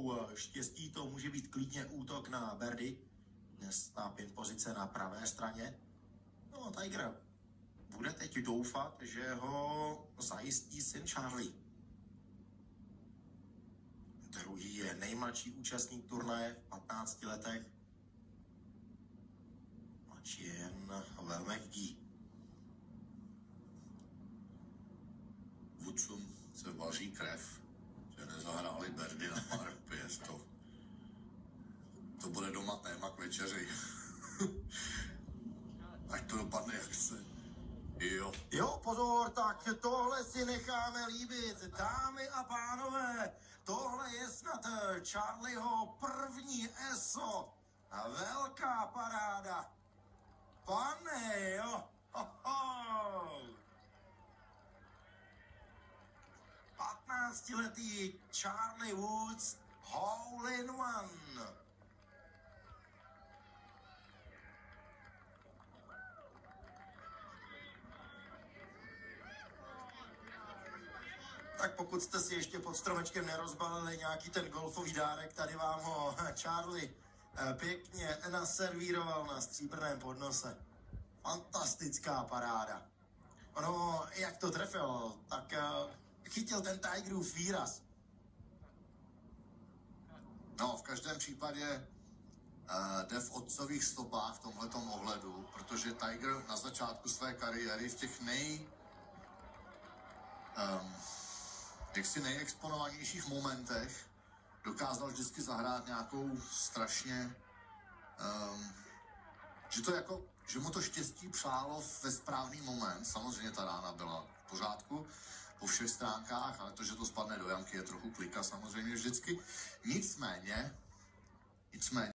trochou štěstí to může být klidně útok na Birdie. Dnes ta pin pozice na pravé straně. No, Tiger bude teď doufat, že ho zajistí syn Charlie. Druhý je nejmladší účastník turnaje v 15 letech. Mladší je jen Will McGee. Vůdcům se vaří krev, že nezahráli Birdie na pár pěst. To bude doma téma k večeři. Ať to dopadne jak chce. Jo, pozor, tak tohle si necháme líbit, dámy a pánové. Tohle je snad Charlieho první ESO. A velká paráda. Pane, jo. Ho, ho. 15letý Charlie Woods, hole in one. Tak pokud jste si ještě pod stromečkem nerozbalili nějaký ten golfový dárek, tady vám ho Charlie pěkně naservíroval na stříbrném podnose. Fantastická paráda. Ono, jak to trefil, tak chytil ten Tigerův výraz. No, v každém případě jde v otcových stopách v tomhletom ohledu, protože Tiger na začátku své kariéry v těch jaksi nejexponovanějších momentech dokázal vždycky zahrát nějakou strašně, že mu to štěstí přálo ve správný moment. Samozřejmě ta rána byla v pořádku po všech stránkách, ale to, že to spadne do jamky, je trochu klika samozřejmě vždycky. Nicméně